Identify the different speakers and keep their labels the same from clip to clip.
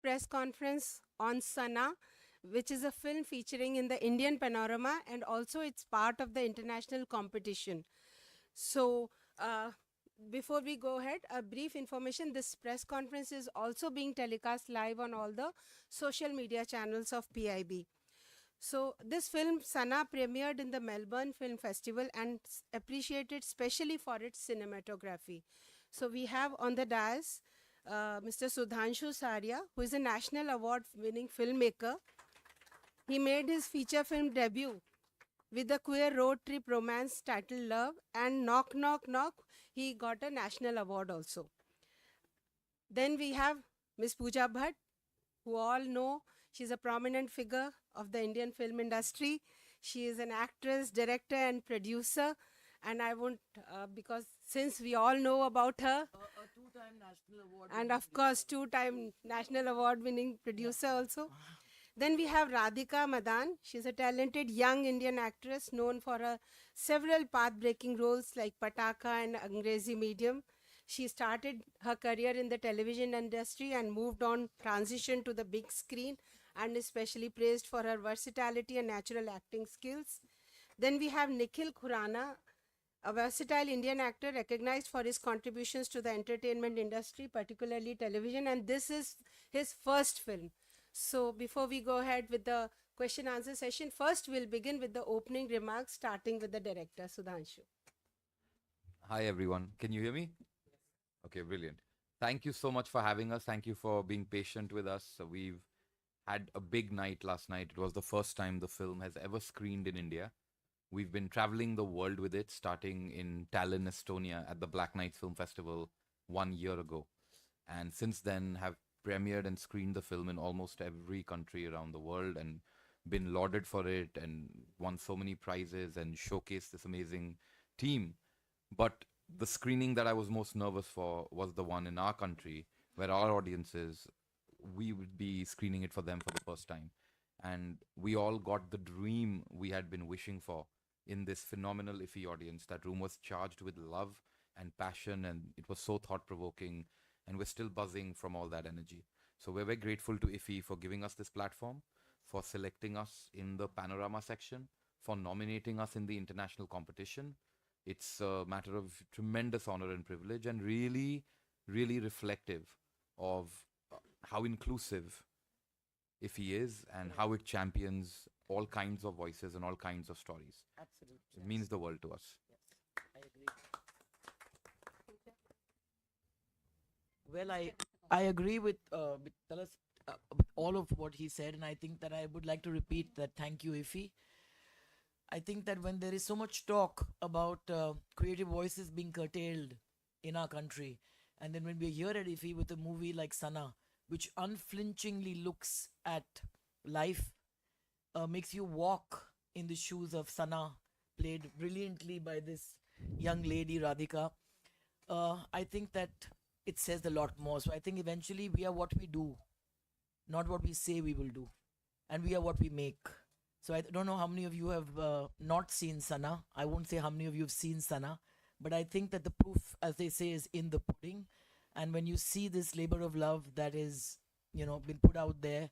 Speaker 1: press conference on Sanaa, which is a film featuring in the Indian panorama and also it's part of the international competition. So, before we go ahead, a brief information. This press conference is also being telecast live on all the social media channels of PIB. So, this film, Sanaa, premiered in the Melbourne Film Festival and appreciated specially for its cinematography. So, we have on the dais Mr. Sudhanshu Saria, who is a national award winning filmmaker. He made his feature film debut with the queer road trip romance titled Love, and Knock Knock Knock, he got a national award also. Then we have Miss Pooja Bhatt, who all know she's a prominent figure of the Indian film industry. She is an actress, director, and producer. And I won't, because since we all know about her,
Speaker 2: A two-time national award.
Speaker 1: and of course, two-time national award-winning producer also. Then we have Radhika Madan. She's a talented young Indian actress known for her several path-breaking roles like Pataka and Angrezi Medium. She started her career in the television industry and moved on, transitioned to the big screen, and is especially praised for her versatility and natural acting skills. Then we have Nikhil Khurana, a versatile Indian actor recognized for his contributions to the entertainment industry, particularly television, and this is his first film. So before we go ahead with the question answer session, first we'll begin with the opening remarks, starting with the director, Sudhanshu.
Speaker 3: Hi, everyone. Can you hear me? Okay, brilliant. Thank you so much for having us. Thank you for being patient with us. We've had a big night last night. It was the first time the film has ever screened in India. We've been traveling the world with it, starting in Tallinn, Estonia at the Black Nights Film Festival 1 year ago. And since then have premiered and screened the film in almost every country around the world and been lauded for it and won so many prizes and showcased this amazing team. But the screening that I was most nervous for was the one in our country, where our audiences, we would be screening it for them for the first time. And we all got the dream we had been wishing for in this phenomenal IFI audience. That room was charged with love and passion, and it was so thought provoking. And we're still buzzing from all that energy. So we're very grateful to IFI for giving us this platform, for selecting us in the panorama section, for nominating us in the international competition. It's a matter of tremendous honor and privilege, and really, really reflective of how inclusive IFI is and how it champions all kinds of voices and all kinds of stories.
Speaker 2: Absolutely.
Speaker 3: It means the world to us.
Speaker 2: Yes, I agree. Well, I agree with Talas, with all of what he said, and I think that I would like to repeat that. Thank you, Ifi. I think that when there is so much talk about creative voices being curtailed in our country, and then when we're here at IFI with a movie like Sana, which unflinchingly looks at life, makes you walk in the shoes of Sana, played brilliantly by this young lady Radhika. I think that it says a lot more. So I think eventually we are what we do, not what we say we will do, and we are what we make. So I don't know how many of you have not seen Sana. I won't say how many of you have seen Sana, but I think that the proof, as they say, is in the pudding. And when you see this labor of love that is, been put out there,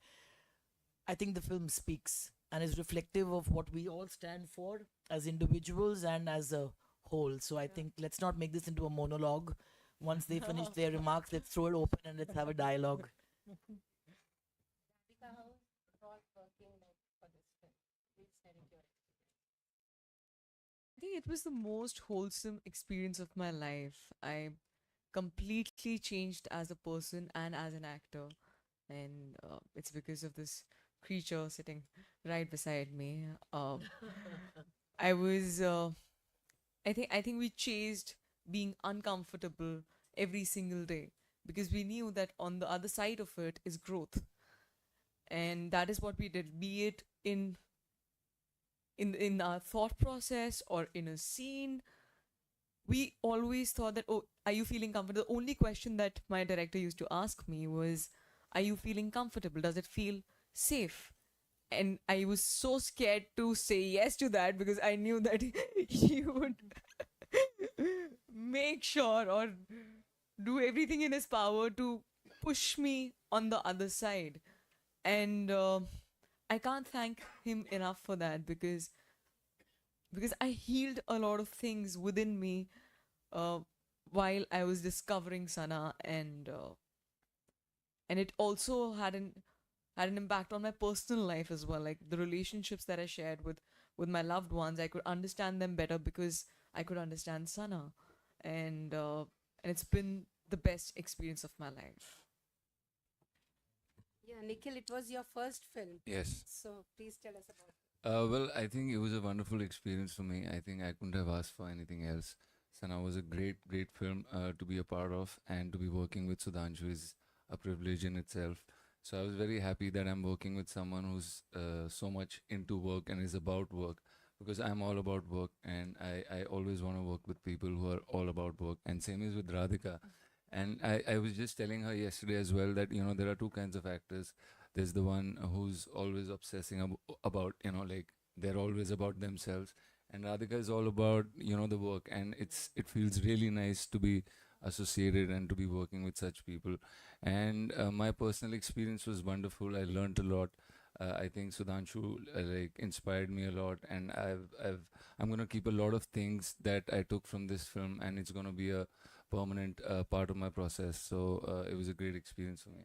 Speaker 2: I think the film speaks and is reflective of what we all stand for as individuals and as a whole. So I think let's not make this into a monologue. Once they finish their remarks, let's throw it open and let's have a dialogue.
Speaker 4: I think it was the most wholesome experience of my life. I completely changed as a person and as an actor, and it's because of this creature sitting right beside me. I was, I think we chased being uncomfortable every single day because we knew that on the other side of it is growth, and that is what we did. Be it in our thought process or in a scene, we always thought that, oh, are you feeling comfortable? The only question that my director used to ask me was, are you feeling comfortable? Does it feel safe? And I was so scared to say yes to that because I knew that he would make sure or do everything in his power to push me on the other side. And I can't thank him enough for that, because I healed a lot of things within me uh, while I was discovering Sana, and it also had an impact on my personal life as well. Like the relationships that I shared with my loved ones, I could understand them better because I could understand Sana, and uh, and it's been the best experience of my life.
Speaker 1: Yeah, Nikhil, it was your first film.
Speaker 5: Yes.
Speaker 1: So please tell us about it.
Speaker 5: Well, I think it was a wonderful experience for me. I think I couldn't have asked for anything else. Sana was a great, great film to be a part of, and to be working with Sudhanshu is a privilege in itself. So I was very happy that I'm working with someone who's so much into work and is about work, because I'm all about work, and I always want to work with people who are all about work. And same is with Radhika. And I was just telling her yesterday as well that, there are two kinds of actors. There's the one who's always obsessing about, like they're always about themselves. And Radhika is all about, the work. And it feels really nice to be associated and to be working with such people. And my personal experience was wonderful. I learned a lot. I think Sudhanshu like inspired me a lot, and I'm gonna keep a lot of things that I took from this film, and it's gonna be a permanent part of my process. So it was a great experience for me.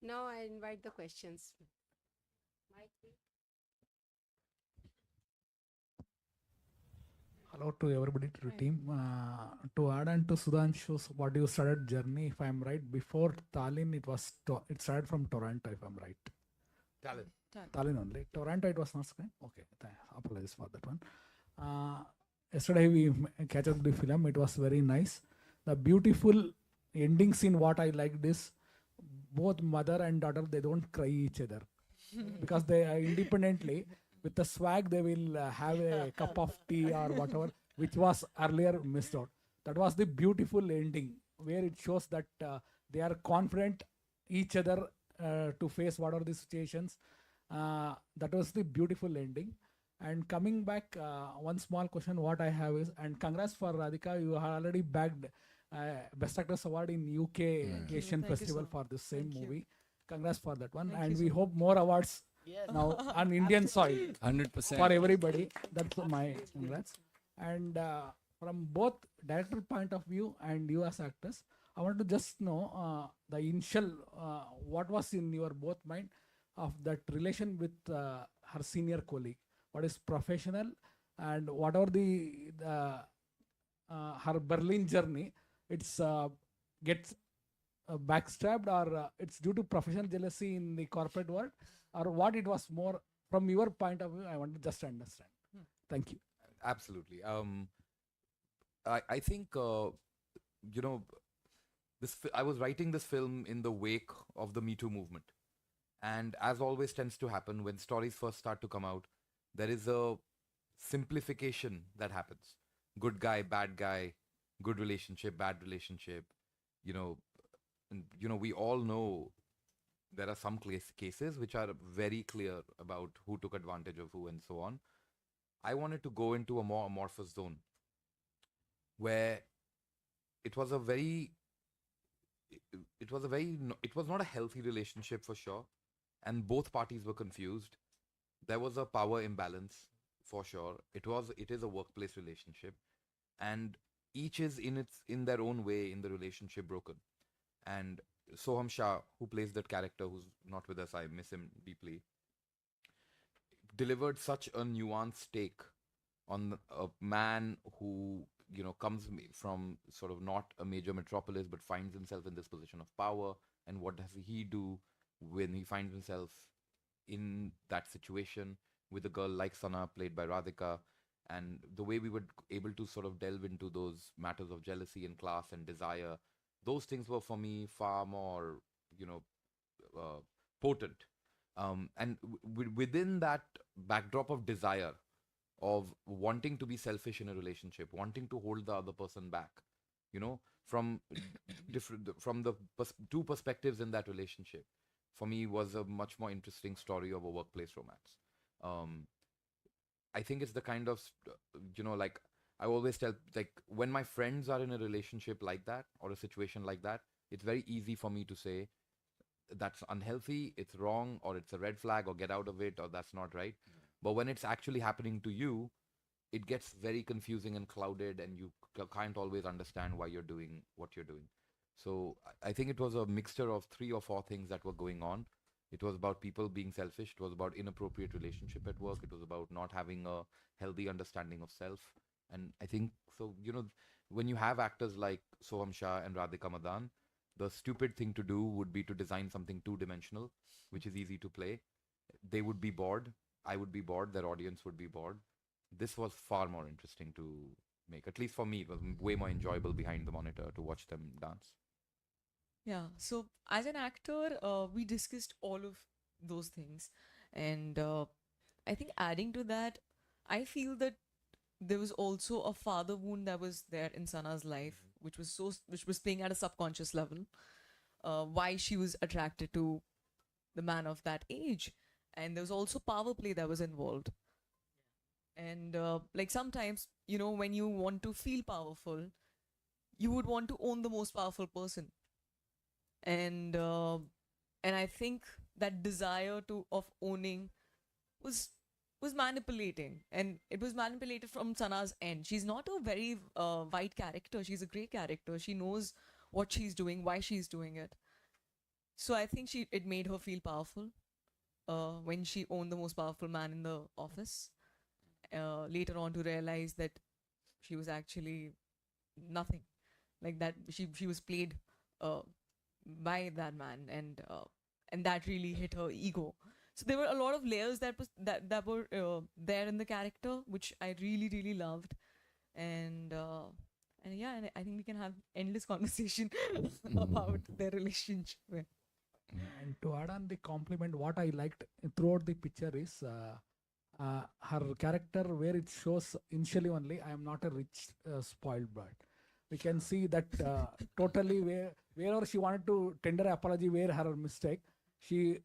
Speaker 1: Now I invite the questions. Mike, please.
Speaker 6: Hello to everybody to the
Speaker 4: Hi.
Speaker 6: team. To add on to Sudhanshu's what you started journey, if I'm right, before Tallinn it started from Toronto, if I'm right.
Speaker 3: Talent.
Speaker 6: Tallinn only. Toronto it was not screen. Okay, apologies for that one. Yesterday we catch up the film. It was very nice. The beautiful ending scene. What I liked is both mother and daughter, they don't cry each other because they are independently with the swag they will have a cup of tea or whatever, which was earlier missed out. That was the beautiful ending where it shows that they are confident each other to face what are the situations. That was the beautiful ending. And coming back, one small question what I have is, and congrats for Radhika, you have already bagged Best Actress Award in UK
Speaker 5: Thank
Speaker 4: you.
Speaker 6: Asian
Speaker 4: Thank you so
Speaker 6: Festival
Speaker 4: much.
Speaker 6: for the same
Speaker 4: Thank you.
Speaker 6: movie. Congrats for that one.
Speaker 4: Thank
Speaker 6: And
Speaker 4: you
Speaker 6: we
Speaker 4: so
Speaker 6: hope more awards
Speaker 2: Yes.
Speaker 6: now on Indian soil
Speaker 5: 100%.
Speaker 6: for everybody. That's my congrats. And from both director point of view and you as actors, I want to just know the initial what was in your both mind of that relation with her senior colleague. What is professional and whatever the her Berlin journey, it's gets backstabbed or it's due to professional jealousy in the corporate world, or what it was more from your point of view. I want to just understand. Thank you.
Speaker 3: Absolutely. I think you know I was writing this film in the wake of the Me Too movement, and as always tends to happen when stories first start to come out, there is a simplification that happens. Good guy, bad guy, good relationship, bad relationship. You know, we all know there are some cases which are very clear about who took advantage of who and so on. I wanted to go into a more amorphous zone where it was a very it was not a healthy relationship for sure, and both parties were confused. There was a power imbalance for sure. It is a workplace relationship, and each is in their own way in the relationship broken. And Soham Shah, who plays that character, who's not with us, I miss him deeply, delivered such a nuanced take on a man who comes from sort of not a major metropolis but finds himself in this position of power, and what does he do when he finds himself in that situation with a girl like Sana, played by Radhika. And the way we were able to sort of delve into those matters of jealousy and class and desire, those things were for me far more you know uh, potent. And within that backdrop of desire, of wanting to be selfish in a relationship, wanting to hold the other person back, from from the two perspectives in that relationship, for me was a much more interesting story of a workplace romance. Um, I think it's the kind of like I always tell, like when my friends are in a relationship like that or a situation like that, it's very easy for me to say that's unhealthy, it's wrong, or it's a red flag, or get out of it, or that's not right. But when it's actually happening to you, it gets very confusing and clouded, and you can't always understand why you're doing what you're doing. So I think it was a mixture of 3 or 4 things that were going on. It was about people being selfish. It was about inappropriate relationship at work. It was about not having a healthy understanding of self. And I think so. When you have actors like Soham Shah and Radhika Madan, the stupid thing to do would be to design something two-dimensional, which is easy to play. They would be bored. I would be bored. Their audience would be bored. This was far more interesting to make. At least for me, it was way more enjoyable behind the monitor to watch them dance.
Speaker 4: Yeah. So as an actor, we discussed all of those things, and I think adding to that, I feel that there was also a father wound that was there in Sana's life, which was playing at a subconscious level. Why she was attracted to the man of that age, and there was also power play that was involved. And like sometimes, when you want to feel powerful, you would want to own the most powerful person, and I think that desire to of owning was was manipulating, and it was manipulated from Sana's end. She's not a very white character. She's a great character. She knows what she's doing, why she's doing it. So I think it made her feel powerful when she owned the most powerful man in the office. Later on, to realize that she was actually nothing, like that she was played uh, by that man, and that really hit her ego. So there were a lot of layers that were there in the character, which I really really loved, and yeah, and I think we can have endless conversation about their relationship. Yeah.
Speaker 6: And to add on the compliment, what I liked throughout the picture is her character, where it shows initially only, I am not a rich, spoiled brat. We can see that totally wherever she wanted to tender apology, where her mistake, she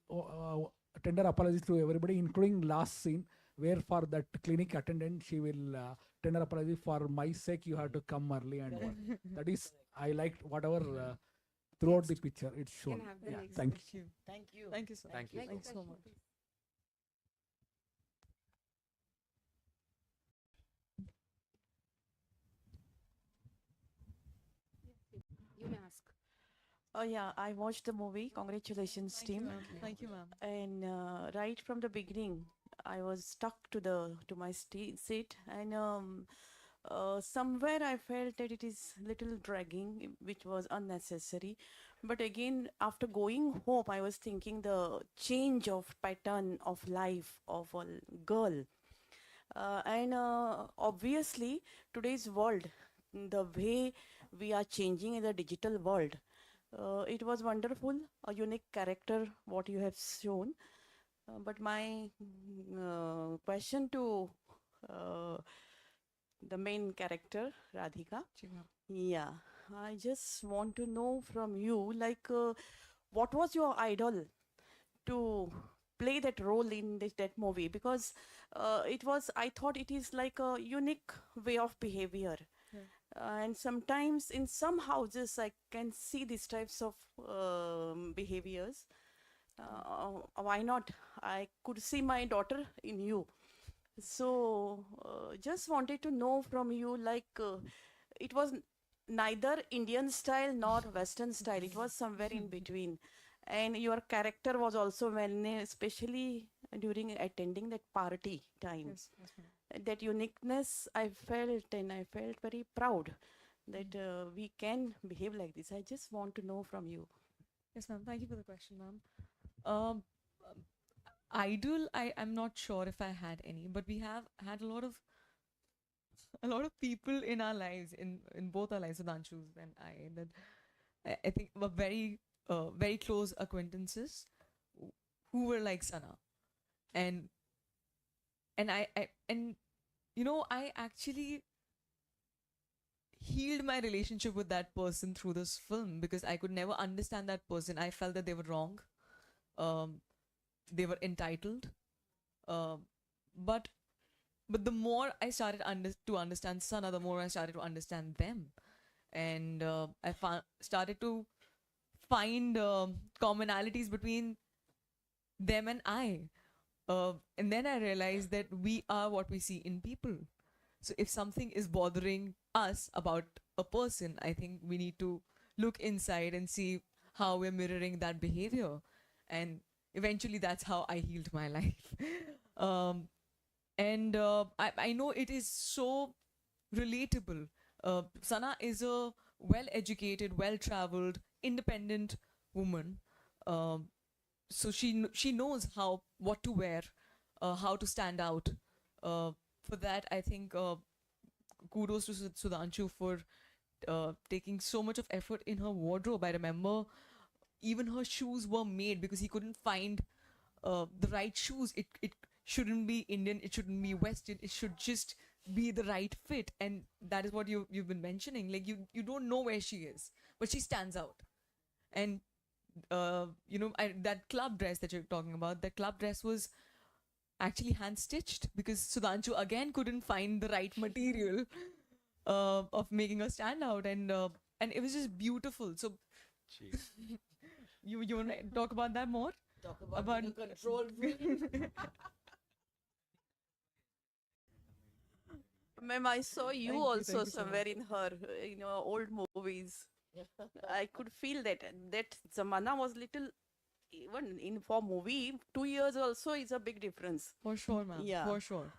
Speaker 6: tender apology to everybody, including last scene, where for that clinic attendant, she will tender apology, for my sake, you have to come early and what. That is, I liked whatever throughout the picture it's shown.
Speaker 1: Can have the
Speaker 6: Yeah,
Speaker 1: next
Speaker 6: thank you.
Speaker 4: Thank you.
Speaker 2: Thank you.
Speaker 4: Thank you so
Speaker 3: Thank you
Speaker 4: much.
Speaker 3: so
Speaker 4: Thanks so
Speaker 1: question,
Speaker 4: much.
Speaker 1: please. You may ask.
Speaker 7: Oh yeah, I watched the movie. Congratulations,
Speaker 4: Thank you,
Speaker 7: team.
Speaker 4: ma'am. Thank you, ma'am.
Speaker 7: And right from the beginning, I was stuck to my seat, and somewhere I felt that it is little dragging, which was unnecessary. But again, after going home, I was thinking the change of pattern of life of a girl, and obviously today's world, the way we are changing in the digital world, it was wonderful, a unique character what you have shown. But my question to uh, the main character, Radhika,
Speaker 4: Shiva.
Speaker 7: yeah, I just want to know from you, like, what was your idol to play that role in that movie? Because it was, I thought it is like a unique way of behavior.
Speaker 4: Yeah.
Speaker 7: And sometimes in some houses, I can see these types of behaviors. Why not? I could see my daughter in you. So, just wanted to know from you, like, it was neither Indian style nor Western style. It was somewhere in between. And your character was also well known, especially during attending that party time.
Speaker 4: Yes, yes, ma'am.
Speaker 7: That uniqueness I felt, and I felt very proud that we can behave like this. I just want to know from you.
Speaker 4: Yes, ma'am. Thank you for the question, ma'am. Um, Idol, I'm not sure if I had any, but we have had a lot of people in our lives, in both our lives, Sudhanshu's and I, that I think were very close acquaintances who were like Sana, and and I actually healed my relationship with that person through this film, because I could never understand that person. I felt that they were wrong, um, they were entitled, um, but the more I started to understand Sana, the more I started to understand them, and I started to find commonalities between them and I. And then I realized that we are what we see in people. So if something is bothering us about a person, I think we need to look inside and see how we're mirroring that behavior. And eventually that's how I healed my life. um, and I know it is so relatable. Sana is a well educated, well traveled, independent woman. Um, so she knows how what to wear, how to stand out. For that, I think kudos to Sudhanshu for taking so much of effort in her wardrobe. I remember even her shoes were made because he couldn't find the right shoes. It shouldn't be Indian. It shouldn't be Western. It should just be the right fit. And that is what you've been mentioning. Like you don't know where she is, but she stands out. And that club dress that you're talking about, that club dress was actually hand stitched because Sudhanshu again couldn't find the right material of making her stand out, and it was just beautiful. So you want to talk about that more?
Speaker 2: Talk about
Speaker 4: About-
Speaker 2: being a control freak.
Speaker 7: Ma'am, I saw you
Speaker 4: Thank you,
Speaker 7: also
Speaker 4: thank you so
Speaker 7: somewhere in her, old movies. I could feel that Zamana was little, even in for movie, 2 years also is a big difference.
Speaker 4: For sure, ma'am.
Speaker 7: Yeah.
Speaker 4: For sure.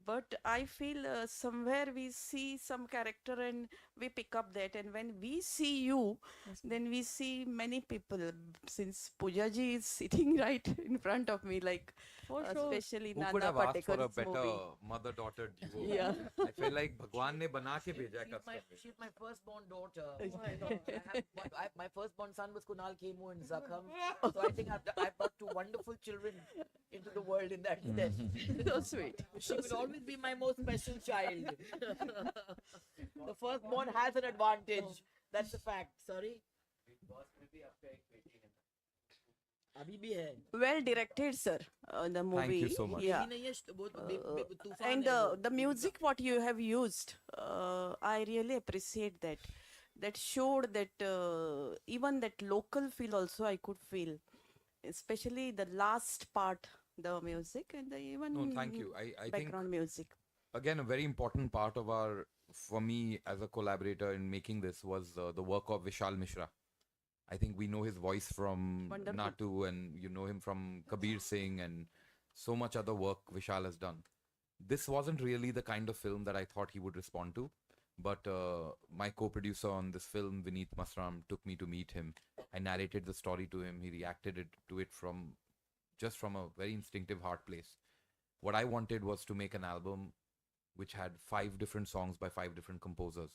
Speaker 7: But I feel somewhere we see some character and we pick up that, and when we see you,
Speaker 4: Yes,
Speaker 7: then we see many people. Since Pooja ji is sitting right in front of me, like
Speaker 4: For sure.
Speaker 7: especially
Speaker 3: Who
Speaker 7: Nana
Speaker 3: could have asked for a
Speaker 7: Patekar's
Speaker 3: better
Speaker 7: movie.
Speaker 3: mother-daughter duo?
Speaker 7: Yeah.
Speaker 3: I feel like Bhagwan ne bana ke bheja hai custom.
Speaker 2: She's my firstborn daughter. Oh my God. My firstborn son was Kunal Kemu and Zakham. So I think I've brought two wonderful children into the world in that sense.
Speaker 7: So sweet.
Speaker 2: She will always be my most special child. The firstborn has an advantage. That's a fact. Sorry. अभी भी है.
Speaker 7: Well directed, sir. The movie.
Speaker 3: you so much.
Speaker 7: Yeah.
Speaker 2: नहीं है, वो तो तूफान
Speaker 7: And
Speaker 2: है वो.
Speaker 7: the music what you have used, I really appreciate that. That showed that even that local feel also I could feel, especially the last part, the music and the even
Speaker 3: No, thank you. I think
Speaker 7: background music.
Speaker 3: again a very important part of for me as a collaborator in making this was the work of Vishal Mishra. I think we know his voice from
Speaker 7: Wonderful.
Speaker 3: Natu, and you know him from Kabir Singh and so much other work Vishal has done. This wasn't really the kind of film that I thought he would respond to, but my co-producer on this film, Vineet Masram, took me to meet him. I narrated the story to him. He reacted to it from a very instinctive heart place. What I wanted was to make an album which had 5 different songs by 5 different composers.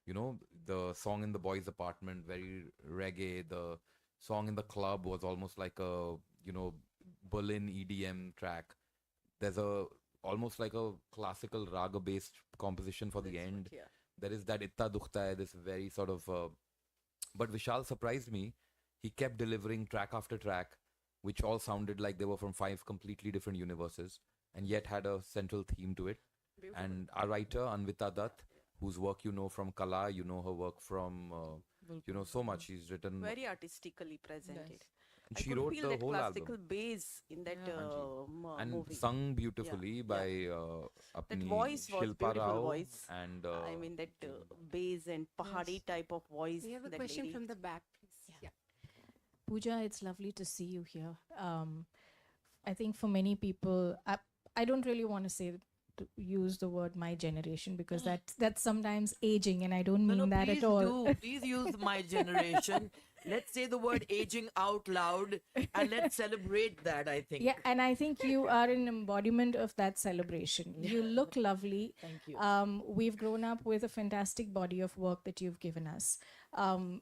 Speaker 3: You know, the song in the boys' apartment, very reggae. The song in the club was almost like a, Berlin EDM track. There's almost like a classical raga-based composition for the end.
Speaker 7: Yeah.
Speaker 3: There is that Itta Dukhta Hai, this very sort of... but Vishal surprised me. He kept delivering track after track, which all sounded like they were from 5 completely different universes, and yet had a central theme to it.
Speaker 7: Beautiful.
Speaker 3: And our writer, Anvita Dutt, whose work you know from Kala, you know her work from, so much. She's written...
Speaker 7: Very artistically presented.
Speaker 4: Yes.
Speaker 3: and
Speaker 7: I
Speaker 3: she
Speaker 7: could
Speaker 3: wrote
Speaker 7: feel
Speaker 3: the
Speaker 7: that
Speaker 3: whole
Speaker 7: classical
Speaker 3: album.
Speaker 7: bass in that
Speaker 4: Yeah.
Speaker 3: And
Speaker 7: movie.
Speaker 3: sung beautifully
Speaker 7: Yeah.
Speaker 3: by
Speaker 7: That
Speaker 3: apni
Speaker 7: voice was
Speaker 3: Shilpa
Speaker 7: beautiful
Speaker 3: Rao
Speaker 7: voice.
Speaker 3: and
Speaker 7: I mean that bass and pahadi type of voice.
Speaker 1: We have a
Speaker 7: that
Speaker 1: question
Speaker 7: lady.
Speaker 1: from the back, please. Yeah.
Speaker 8: Pooja, it's lovely to see you here. I think for many people, I don't really want to say to use the word my generation because that's sometimes aging, and I don't
Speaker 2: No,
Speaker 8: mean that
Speaker 2: please
Speaker 8: at all.
Speaker 2: do. Please use my generation. Let's say the word aging out loud and let's celebrate that, I think.
Speaker 8: Yeah, and I think you are an embodiment of that celebration. You look lovely.
Speaker 2: Thank you.
Speaker 8: We've grown up with a fantastic body of work that you've given us. And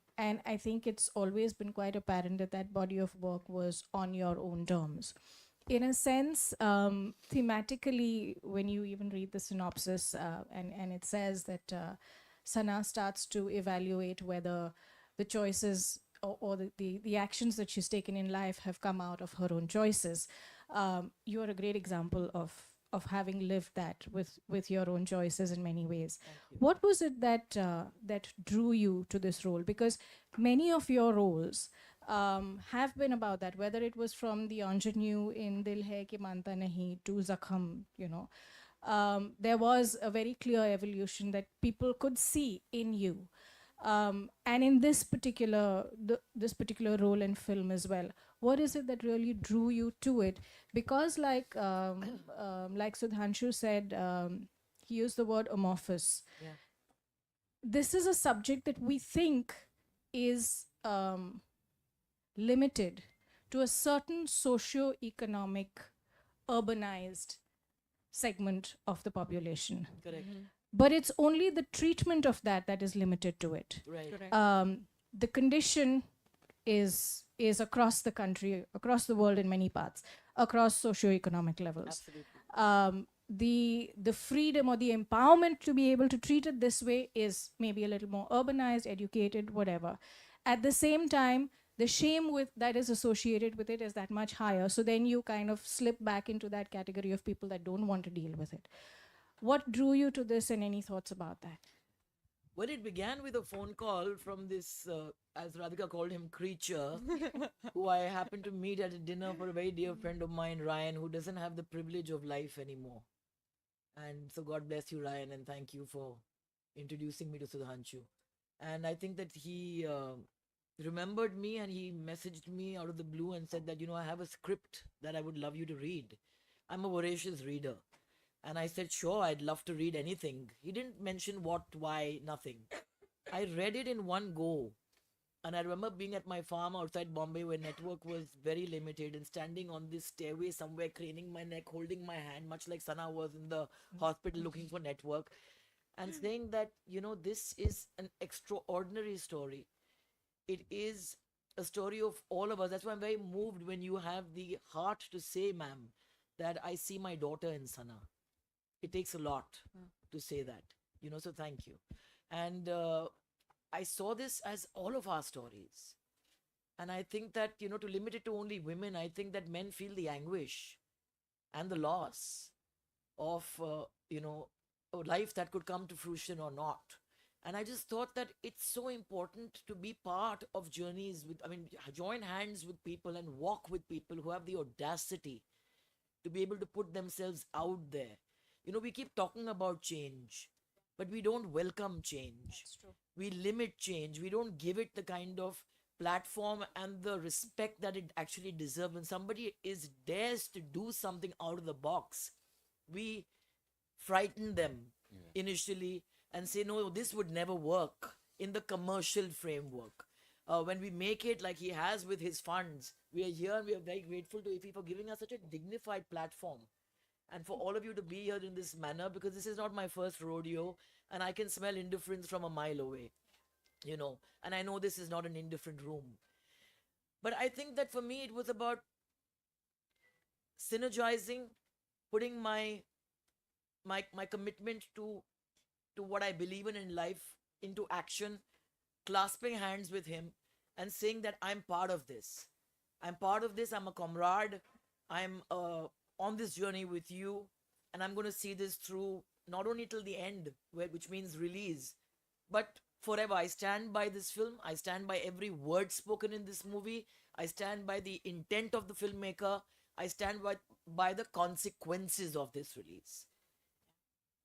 Speaker 8: I think it's always been quite apparent that that body of work was on your own terms. In a sense, thematically, when you even read the synopsis, and it says that Sanaa starts to evaluate whether the choices or the actions that she's taken in life have come out of her own choices. You're a great example of of having lived that with your own choices in many ways.
Speaker 2: Thank you.
Speaker 8: What was it that drew you to this role? Because many of your roles have been about that, whether it was from the ingenue in Dil Hai Ki Manta Nahi to Zakham, there was a very clear evolution that people could see in you. And in this particular role in film as well, what is it that really drew you to it? Because like Sudhanshu said, he used the word amorphous.
Speaker 2: Yeah.
Speaker 8: This is a subject that we think is limited to a certain socio-economic, urbanized segment of the population.
Speaker 2: Correct.
Speaker 8: But it's only the treatment of that is limited to it.
Speaker 2: Right.
Speaker 4: Correct.
Speaker 8: The condition is across the country, across the world in many parts, across socioeconomic levels.
Speaker 2: Absolutely.
Speaker 8: The freedom or the empowerment to be able to treat it this way is maybe a little more urbanized, educated, whatever. At the same time, the shame with that is associated with it is that much higher. So then you kind of slip back into that category of people that don't want to deal with it. What drew you to this, and any thoughts about that?
Speaker 2: Well, it began with a phone call from this, as Radhika called him, creature, who I happened to meet at a dinner for a very dear friend of mine, Ryan, who doesn't have the privilege of life anymore. And so God bless you, Ryan, and thank you for introducing me to Sudhanshu. And I think that he remembered me and he messaged me out of the blue and said that, I have a script that I would love you to read. I'm a voracious reader. And I said, sure, I'd love to read anything. He didn't mention what, why, nothing. I read it in one go. And I remember being at my farm outside Bombay where network was very limited and standing on this stairway somewhere, craning my neck, holding my hand, much like Sanaa was in the hospital looking for network, and saying that, this is an extraordinary story. It is a story of all of us. That's why I'm very moved when you have the heart to say, ma'am, that I see my daughter in Sanaa. It takes a lot to say that, so thank you. And I saw this as all of our stories. And I think that, to limit it to only women, I think that men feel the anguish and the loss of, a life that could come to fruition or not. And I just thought that it's so important to be part of journeys join hands with people and walk with people who have the audacity to be able to put themselves out there. We keep talking about change, but we don't welcome change.
Speaker 8: That's true.
Speaker 2: We limit change. We don't give it the kind of platform and the respect that it actually deserves. When somebody dares to do something out of the box, we frighten them initially and say, no, this would never work in the commercial framework. When we make it like he has with his funds, we are here and we are very grateful to Ifi for giving us such a dignified platform. And for all of you to be here in this manner, because this is not my first rodeo and I can smell indifference from a mile away, and I know this is not an indifferent room. But I think that for me, it was about synergizing, putting my commitment to what I believe in life into action, clasping hands with him and saying that I'm part of this. I'm part of this. I'm a comrade. I'm on this journey with you, and I'm going to see this through not only till the end, which means release, but forever. I stand by this film. I stand by every word spoken in this movie. I stand by the intent of the filmmaker. I stand by the consequences of this release.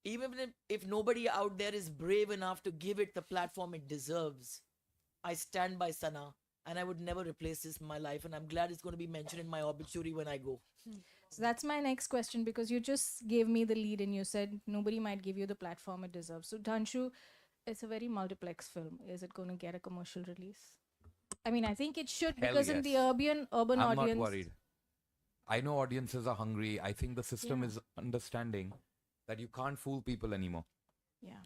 Speaker 2: Even if nobody out there is brave enough to give it the platform it deserves, I stand by Sanaa, and I would never replace this in my life. And I'm glad it's going to be mentioned in my obituary when I go.
Speaker 8: So that's my next question, because you just gave me the lead and you said nobody might give you the platform it deserves. So Dhanshu, it's a very multiplex film. Is it going to get a commercial release? I think it should,
Speaker 3: Hell
Speaker 8: because in the
Speaker 3: yes.
Speaker 8: urban
Speaker 3: I'm
Speaker 8: audience.
Speaker 3: not worried. I know audiences are hungry. I think the system
Speaker 8: Yeah.
Speaker 3: is understanding that you can't fool people anymore.
Speaker 8: Yeah.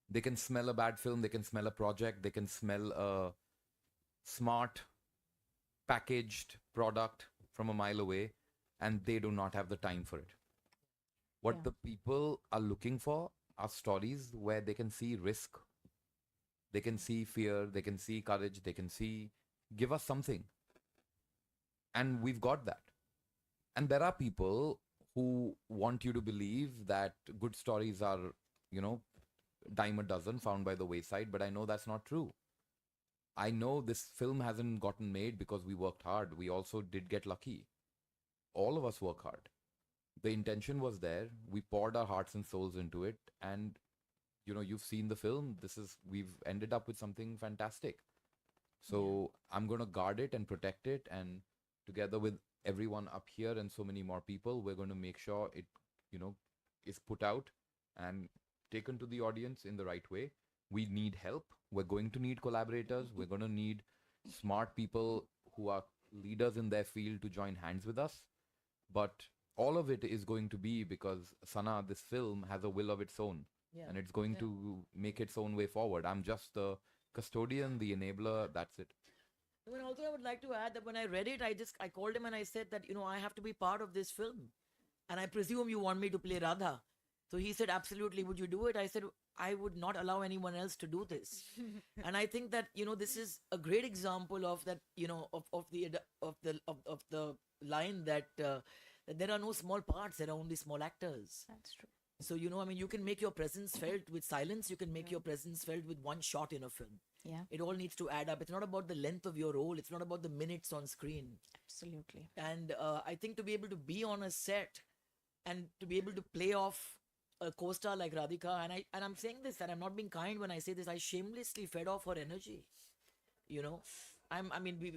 Speaker 3: They can smell a bad film, they can smell a project, they can smell a smart packaged product from a mile away, and they do not have the time for it. What
Speaker 8: Yeah.
Speaker 3: the people are looking for are stories where they can see risk, they can see fear, they can see courage, they can see, give us something. And we've got that. And there are people who want you to believe that good stories are, you know, dime a dozen found by the wayside, but I know that's not true. I know this film hasn't gotten made because we worked hard. We also did get lucky. All of us work hard. The intention was there. We poured our hearts and souls into it, and you've seen the film. We've ended up with something fantastic. So I'm going to guard it and protect it, and together with everyone up here and so many more people, we're going to make sure it, you know, is put out and taken to the audience in the right way. We need help. We're going to need collaborators. We're going to need smart people who are leaders in their field to join hands with us. But all of it is going to be because Sana, this film has a will of its own,
Speaker 2: Yeah.
Speaker 3: and it's going to make its own way forward. I'm just the custodian, the enabler. That's it.
Speaker 2: And also, I would like to add that when I read it, I called him and I said that, I have to be part of this film. And I presume you want me to play Radha. So he said, absolutely, would you do it? I said, I would not allow anyone else to do this. And I think that, this is a great example of that, of the line that there are no small parts, there are only small actors.
Speaker 8: That's true.
Speaker 2: So, you can make your presence felt with silence. You can make your presence felt with one shot in a film.
Speaker 8: Yeah,
Speaker 2: It all needs to add up. It's not about the length of your role. It's not about the minutes on screen.
Speaker 8: absolutely.
Speaker 2: And I think to be able to be on a set and to be able to play off a co-star like Radhika, and I'm saying this, and I'm not being kind when I say this, I shamelessly fed off her energy. We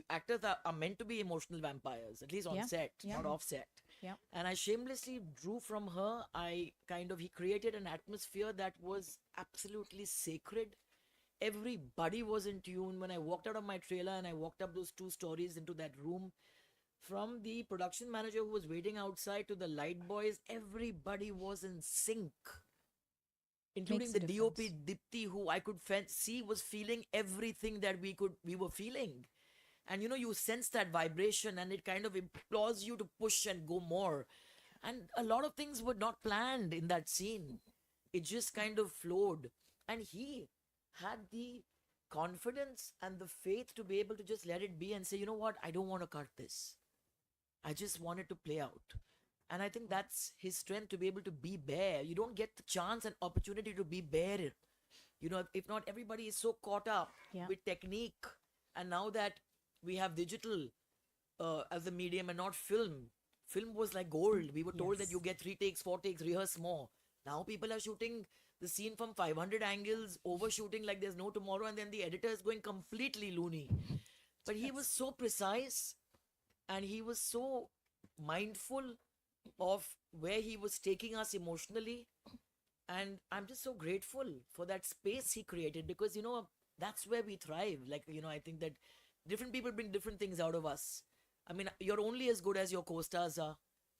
Speaker 2: actors are meant to be emotional vampires, at least on
Speaker 8: Yeah,
Speaker 2: set,
Speaker 8: yeah.
Speaker 2: not off set.
Speaker 8: Yeah.
Speaker 2: And I shamelessly drew from her. He created an atmosphere that was absolutely sacred. Everybody was in tune. When I walked out of my trailer and I walked up those two stories into that room, from the production manager who was waiting outside to the light boys, everybody was in sync, including
Speaker 8: Makes a
Speaker 2: the DOP
Speaker 8: difference.
Speaker 2: Dipti, who I could see was feeling everything that we were feeling. And you sense that vibration, and it kind of implores you to push and go more. And a lot of things were not planned in that scene. It just kind of flowed. And he had the confidence and the faith to be able to just let it be and say, you know what, I don't want to cut this. I just want it to play out. And I think that's his strength, to be able to be bare. You don't get the chance and opportunity to be bare. If not, everybody is so caught up
Speaker 8: Yeah.
Speaker 2: with technique. And now that we have digital as a medium and not film, film was like gold. We were told that
Speaker 8: Yes.
Speaker 2: you get 3 takes, 4 takes, rehearse more. Now people are shooting the scene from 500 angles, overshooting like there's no tomorrow, and then the editor is going completely loony. But he was so precise, and he was so mindful of where he was taking us emotionally. And I'm just so grateful for that space he created, because that's where we thrive. I think that different people bring different things out of us. I mean, you're only as good as your co-stars are.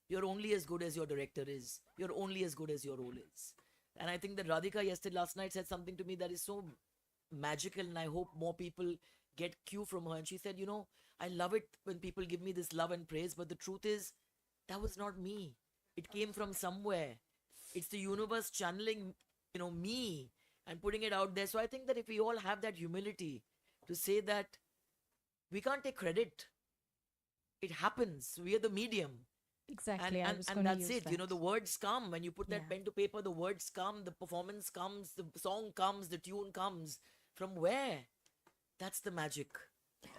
Speaker 2: You're only as good as your director is. You're only as good as your role is. And I think that Radhika last night said something to me that is so magical, and I hope more people get cue from her. And she said, I love it when people give me this love and praise, but the truth is, that was not me. It came from somewhere. It's the universe channeling, me and putting it out there. So I think that if we all have that humility to say that we can't take credit, it happens. We are the medium.
Speaker 8: Exactly. I was
Speaker 2: And
Speaker 8: going to
Speaker 2: that's
Speaker 8: use
Speaker 2: it.
Speaker 8: that.
Speaker 2: The words come. When you put that
Speaker 8: Yeah.
Speaker 2: pen to paper, the words come, the performance comes, the song comes, the tune comes. From where? That's the magic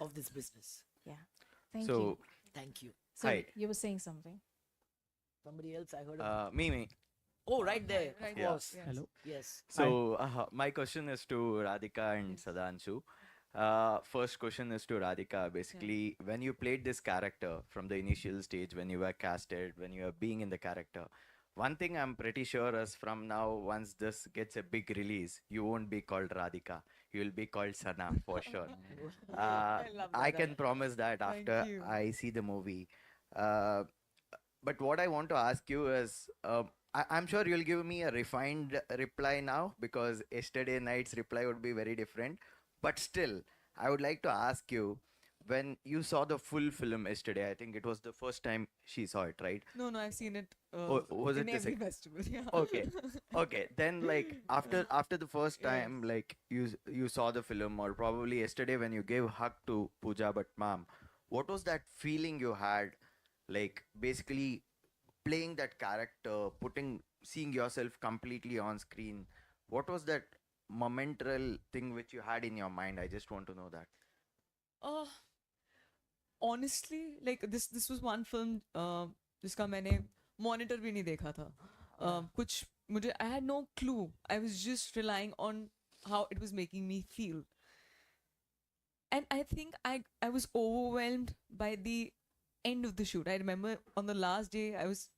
Speaker 2: of this business.
Speaker 8: Yeah. Thank
Speaker 9: So,
Speaker 8: you.
Speaker 2: Thank you.
Speaker 8: So
Speaker 9: hi.
Speaker 8: you were saying something.
Speaker 2: Somebody else I heard of.
Speaker 9: Me.
Speaker 2: Oh, right there.
Speaker 4: Right,
Speaker 2: Of
Speaker 9: Yeah.
Speaker 2: course.
Speaker 4: yes.
Speaker 6: Hello.
Speaker 2: Yes.
Speaker 9: So, my question is to Radhika and Sadanshu. First question is to Radhika. Basically, when you played this character from the initial stage, when you were casted, when you were being in the character, one thing I'm pretty sure is from now, once this gets a big release, you won't be called Radhika. You will be called Sanaa for sure.
Speaker 4: love
Speaker 9: I
Speaker 4: that.
Speaker 9: can promise that
Speaker 4: Thank
Speaker 9: after
Speaker 4: you.
Speaker 9: I see the movie. Uh, but what I want to ask you is, I'm sure you'll give me a refined reply now, because yesterday night's reply would be very different. But still, I would like to ask you, when you saw the full film yesterday, I think it was the first time she saw it, right?
Speaker 4: No, I've seen it
Speaker 9: Was
Speaker 4: in
Speaker 9: it the
Speaker 4: every
Speaker 9: sec-
Speaker 4: festival. Yeah.
Speaker 9: Okay, okay. Then, like, after the first
Speaker 4: Yes.
Speaker 9: time, like, you saw the film, or probably yesterday when you gave hug to Pooja but mom, what was that feeling you had? Like, basically playing that character, seeing yourself completely on screen, what was that momental thing which you had in your mind? I just want to know that.
Speaker 4: Uh, honestly, like this was one film जिसका मैंने monitor भी नहीं देखा था. कुछ मुझे I had no clue. I was just relying on how it was making me feel. And I think I was overwhelmed by the end of the shoot. I remember on the last day I was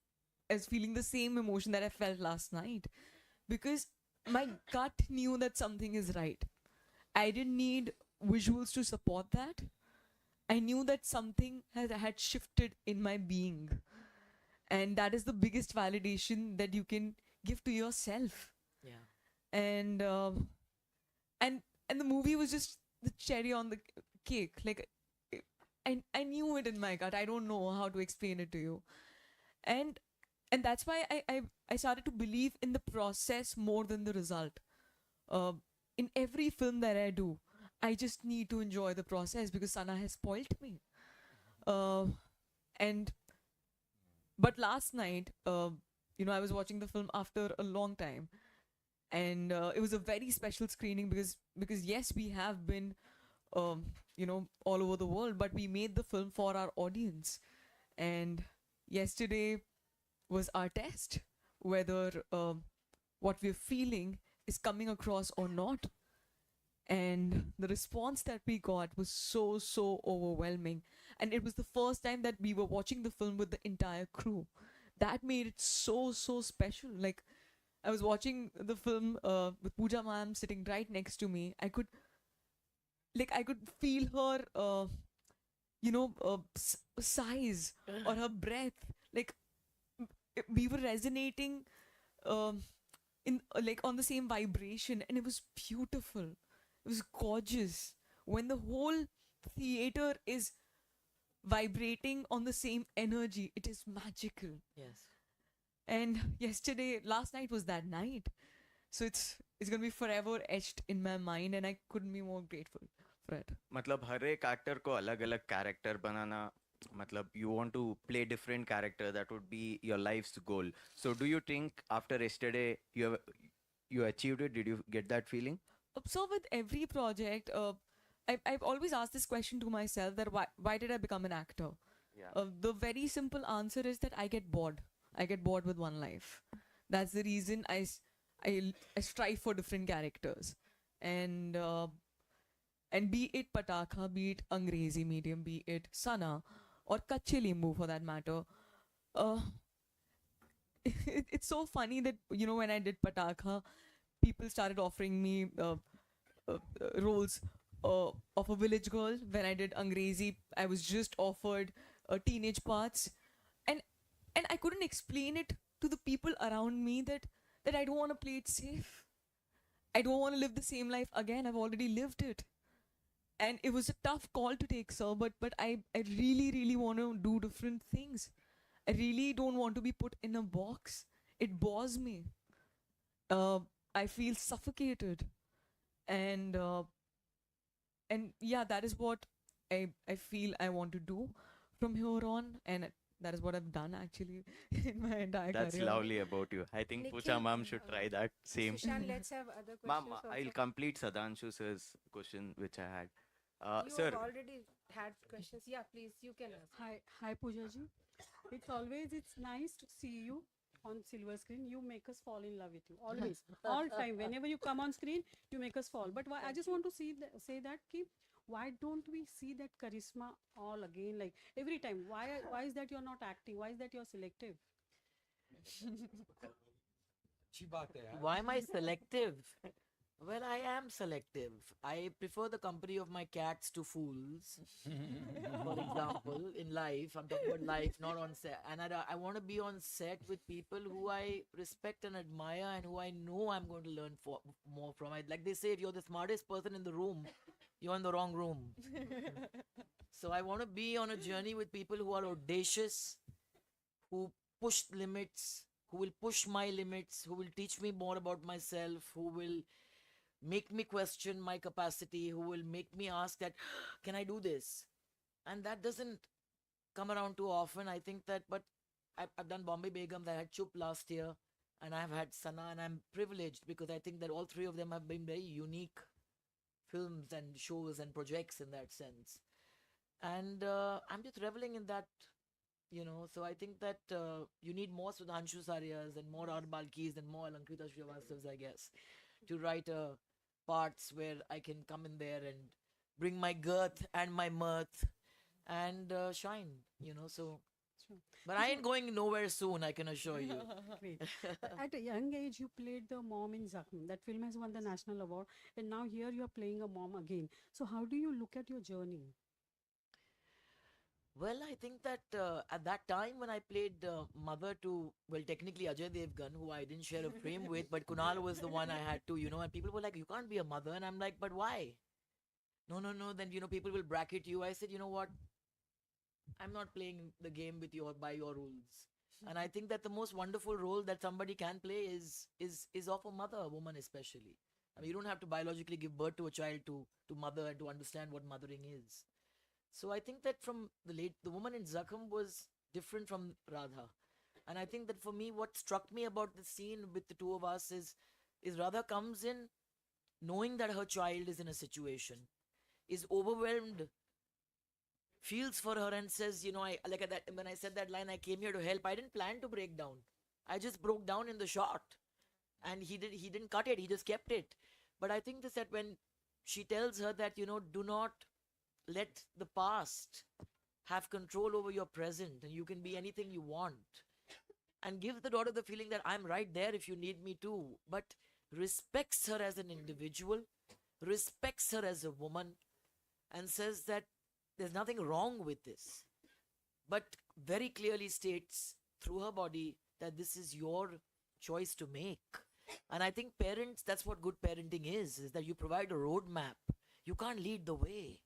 Speaker 4: feeling the same emotion that I felt last night because my gut knew that something is right. I didn't need visuals to support that. I knew that something had shifted in my being. And that is the biggest validation that you can give to yourself.
Speaker 2: Yeah.
Speaker 4: And and and the movie was just the cherry on the cake. Like I knew it in my gut. I don't know how to explain it to you. And and that's why I started to believe in the process more than the result. Uh, in every film that I do, I just need to enjoy the process because Sana has spoilt me. Uh, and but last night, I was watching the film after a long time, and it was a very special screening because yes, we have been, all over the world, but we made the film for our audience, and yesterday was our test whether what we're feeling is coming across or not. And the response that we got was so overwhelming, and it was the first time that we were watching the film with the entire crew. That made it so special. Like, I was watching the film with Pooja ma'am sitting right next to me. I could feel her sighs or her breath. Like, we were resonating um in like on the same vibration, and it was beautiful. It was gorgeous when the whole theater is vibrating on the same energy. It is magical.
Speaker 2: Yes.
Speaker 4: And last night was that night, so it's gonna be forever etched in my mind, and I couldn't be more grateful for it.
Speaker 9: मतलब हर एक actor को अलग अलग character बनाना, मतलब you want to play different character, that would be your life's goal. So do you think after yesterday you achieved it? Did you get that feeling?
Speaker 4: So with every project, I've always asked this question to myself, that why did I become an actor?
Speaker 9: Yeah.
Speaker 4: The very simple answer is that I get bored. I get bored with one life. That's the reason I strive for different characters, and be it Pataka, be it Angrezi medium, be it Sana, or Kache Limbu for that matter. Uh, it's so funny that when I did Pataka, people started offering me roles of a village girl. When I did Angrezi, I was just offered teenage parts, and I couldn't explain it to the people around me that I don't want to play it safe. I don't want to live the same life again. I've already lived it, and it was a tough call to take, sir. But I really want to do different things. I really don't want to be put in a box. It bores me. Uh, I feel suffocated, and yeah, that is what I feel I want to do from here on, and that is what I've done actually in my entire
Speaker 9: That's
Speaker 4: career.
Speaker 9: lovely about you. I think Pooja
Speaker 1: Nikhil,
Speaker 9: ma'am should try that same.
Speaker 1: Sushan, let's have other
Speaker 9: Ma'am,
Speaker 1: questions also.
Speaker 9: I'll complete Sadanshu sir's question which I had.
Speaker 1: You
Speaker 9: Sir,
Speaker 1: have already had questions. Yeah, please, you can ask.
Speaker 10: Hi Pooja ji. It's nice to see you on silver screen. You make us fall in love with you always, all time. Whenever you come on screen, you make us fall. But I just want to say that ki, why don't we see that charisma all again? Like every time, why is that you're not acting? Why is that you're selective?
Speaker 2: Why am I selective? Well, I am selective. I prefer the company of my cats to fools. For example, in life, I'm talking about life, not on set. And I want to be on set with people who I respect and admire and who I know I'm going to learn more from. Like they say, if you're the smartest person in the room, you're in the wrong room. So I want to be on a journey with people who are audacious, who push limits, who will push my limits, who will teach me more about myself, who will make me question my capacity, who will make me ask that, can I do this? And that doesn't come around too often. I think that, but I've done Bombay Begums, I had Chup last year, and I've had Sanaa, and I'm privileged because I think that all three of them have been very unique films and shows and projects in that sense. And I'm just reveling in that, So I think that you need more Sudhanshu Saryas and more R. Balkis and more Alankrita Srivastavas, I guess, to write parts where I can come in there and bring my girth and my mirth and shine, So,
Speaker 10: Sure.
Speaker 2: but I ain't going nowhere soon, I can assure you.
Speaker 10: Great. At a young age, you played the mom in Zakhm. That film has won the national award, and now here you are playing a mom again. So, how do you look at your journey?
Speaker 2: Well, I think that at that time when I played mother to, well, technically Ajay Devgan, who I didn't share a frame with, but Kunal was the one I had to, and people were like, you can't be a mother. And I'm like, but why? No, no, no. Then, people will bracket you. I said, you know what? I'm not playing the game with by your rules. And I think that the most wonderful role that somebody can play is of a mother, a woman especially. I mean, you don't have to biologically give birth to a child to mother and to understand what mothering is. So I think that from the woman in Zakham was different from Radha. And I think that for me, what struck me about the scene with the two of us is Radha comes in knowing that her child is in a situation, is overwhelmed, feels for her and says, I like that when I said that line, I came here to help. I didn't plan to break down. I just broke down in the shot. And he didn't cut it, he just kept it. But I think this that when she tells her that, do not let the past have control over your present and you can be anything you want, and gives the daughter the feeling that I'm right there if you need me to, but respects her as an individual, respects her as a woman, and says that there's nothing wrong with this, but very clearly states through her body that this is your choice to make. And I think parents, that's what good parenting is that you provide a roadmap. You can't lead the way.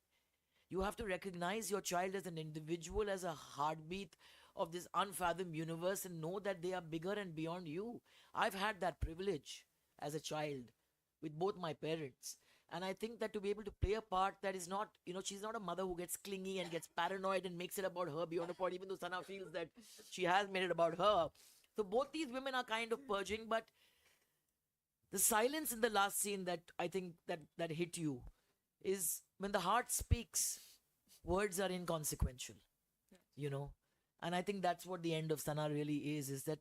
Speaker 2: You have to recognize your child as an individual, as a heartbeat of this unfathomed universe, and know that they are bigger and beyond you. I've had that privilege as a child with both my parents. And I think that to be able to play a part that is not, she's not a mother who gets clingy and gets paranoid and makes it about her beyond a point, even though Sanaa feels that she has made it about her. So both these women are kind of purging, but the silence in the last scene that I think that hit you is when the heart speaks, words are inconsequential, and I think that's what the end of Sana really is that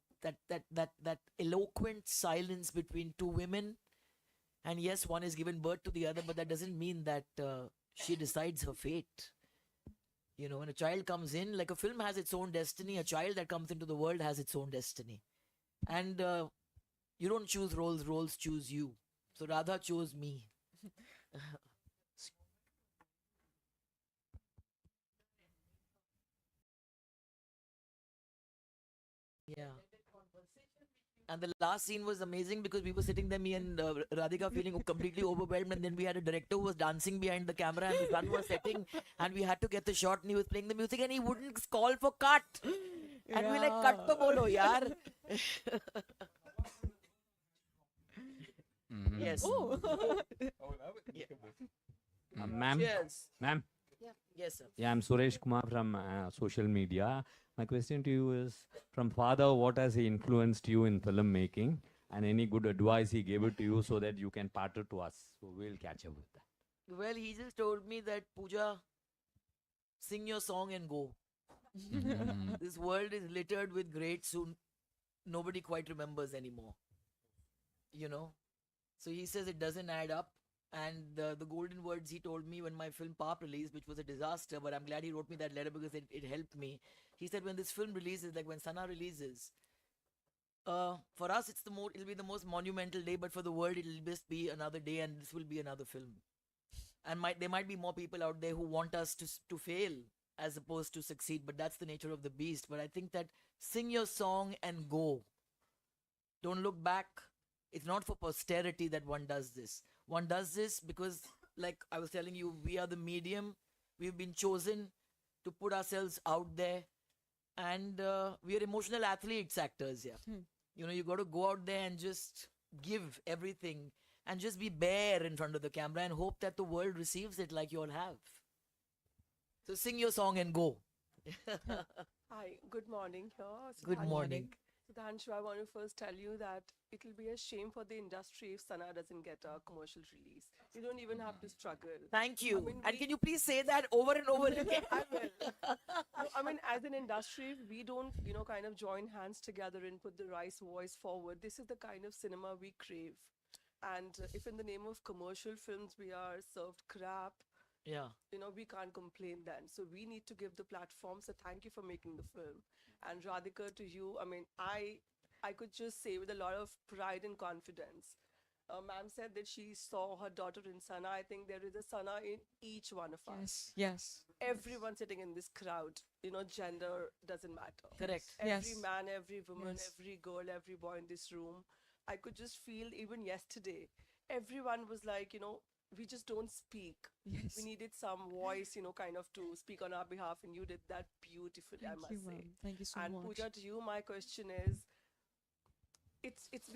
Speaker 2: eloquent silence between two women. And yes, one is given birth to the other, but that doesn't mean that she decides her fate. When a child comes in, like a film has its own destiny, a child that comes into the world has its own destiny. And you don't choose roles choose you. So Radha chose me. Yeah. And the last scene was amazing because we were sitting there, me and Radhika, feeling completely overwhelmed. And then we had a director who was dancing behind the camera, and the sun was setting, and we had to get the shot. And he was playing the music, and he wouldn't call for cut. And we were like, cut to bolo, yaar. Yes.
Speaker 4: Oh.
Speaker 11: Ma'am,
Speaker 2: Cheers.
Speaker 11: ma'am.
Speaker 2: Yes, sir.
Speaker 11: Yeah, I'm Suresh Kumar from social media. My question to you is, from father, what has he influenced you in filmmaking, and any good advice he gave it to you so that you can part it to us? So we'll catch up with that.
Speaker 2: Well, he just told me that, Pooja, sing your song and go. This world is littered with greats who nobody quite remembers anymore. So he says it doesn't add up. And the golden words he told me when my film Pop released, which was a disaster, but I'm glad he wrote me that letter because it helped me. He said when this film releases, like when Sana releases, for us it'll be the most monumental day, but for the world it'll just be another day, and this will be another film. And there might be more people out there who want us to fail as opposed to succeed, but that's the nature of the beast. But I think that sing your song and go. Don't look back. It's not for posterity that one does this. One does this because, like I was telling you, we are the medium. We've been chosen to put ourselves out there. And we are emotional athletes, actors, yeah. You got to go out there and just give everything and just be bare in front of the camera and hope that the world receives it like you all have. So sing your song and go.
Speaker 7: I
Speaker 12: good morning here.
Speaker 2: Good morning.
Speaker 12: Sudhanshu, I want to first tell you that it'll be a shame for the industry if Sanaa doesn't get a commercial release. You don't even have to struggle.
Speaker 2: Thank you.
Speaker 12: mean,
Speaker 2: And
Speaker 12: we-
Speaker 2: can you please say that over and over again?
Speaker 12: I will. No, I mean, as an industry, if we don't, kind of join hands together and put the right voice forward, this is the kind of cinema we crave. And if in the name of commercial films we are served crap,
Speaker 2: Yeah.
Speaker 12: we can't complain then. So we need to give the platform. So thank you for making the film. And Radhika, to you, I mean, I could just say with a lot of pride and confidence. Ma'am said that she saw her daughter in Sana. I think there is a Sana in each one of us.
Speaker 4: Yes.
Speaker 12: Everyone sitting in this crowd, gender doesn't matter.
Speaker 2: Correct.
Speaker 12: Every
Speaker 4: Yes.
Speaker 12: man, every woman,
Speaker 4: Yes.
Speaker 12: every girl, every boy in this room. I could just feel even yesterday, everyone was like, we just don't speak.
Speaker 4: Yes.
Speaker 12: We needed some voice, kind of to speak on our behalf, and you did that beautifully, I
Speaker 4: Thank
Speaker 12: must
Speaker 4: you,
Speaker 12: say.
Speaker 4: ma'am. Thank you so
Speaker 12: And
Speaker 4: much.
Speaker 12: Pooja, to you, my question is, it's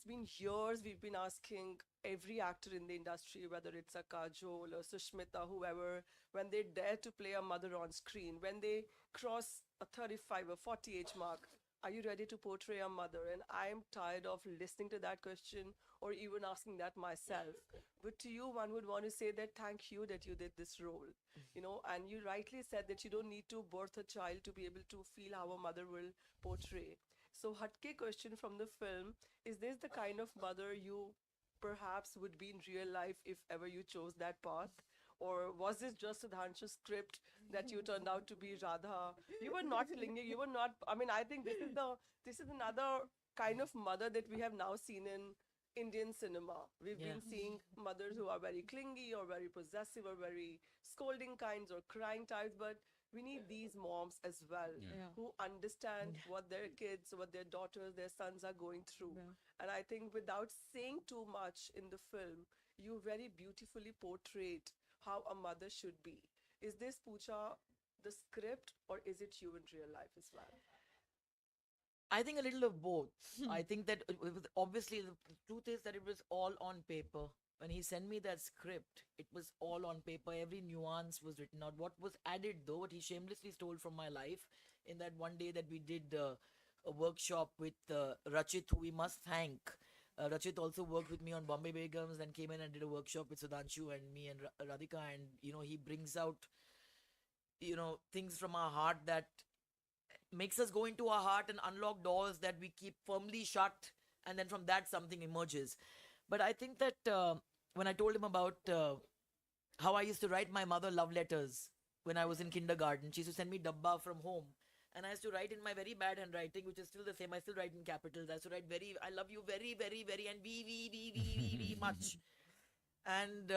Speaker 12: been years we've been asking every actor in the industry, whether it's a Kajol or Sushmita, whoever, when they dare to play a mother on screen, when they cross a 35 or 40 age mark, are you ready to portray a mother? And I'm tired of listening to that question or even asking that myself. But to you, one would want to say that thank you that you did this role, and you rightly said that you don't need to birth a child to be able to feel how a mother will portray. So, Hatke question from the film, is this the kind of mother you perhaps would be in real life if ever you chose that path? Or was this just a Sudhanshu script that you turned out to be Radha? You were not clinging, you were not, I mean, I think this is another kind of mother that we have now seen in Indian cinema. We've
Speaker 2: Yeah.
Speaker 12: been seeing mothers who are very clingy or very possessive or very scolding kinds or crying types, but we need these moms as well
Speaker 4: Yeah.
Speaker 12: who understand what their kids, what their daughters, their sons are going through.
Speaker 4: Yeah.
Speaker 12: And I think without saying too much in the film, you very beautifully portrayed how a mother should be. Is this, Pooja, the script, or is it you in real life as well?
Speaker 2: I think a little of both. I think that it was obviously the truth is that it was all on paper. When he sent me that script, it was all on paper. Every nuance was written out. What was added, though, what he shamelessly stole from my life in that one day that we did a workshop with Rachit, who we must thank. Rachit also worked with me on Bombay Begums, then came in and did a workshop with Sudhanshu and me and Radhika. And, he brings out, things from our heart that makes us go into our heart and unlock doors that we keep firmly shut, and then from that something emerges. But I think that when I told him about how I used to write my mother love letters when I was in kindergarten, she used to send me dabba from home, and I used to write in my very bad handwriting, which is still the same. I still write in capitals. I used to write I love you very, very, very, and very much. And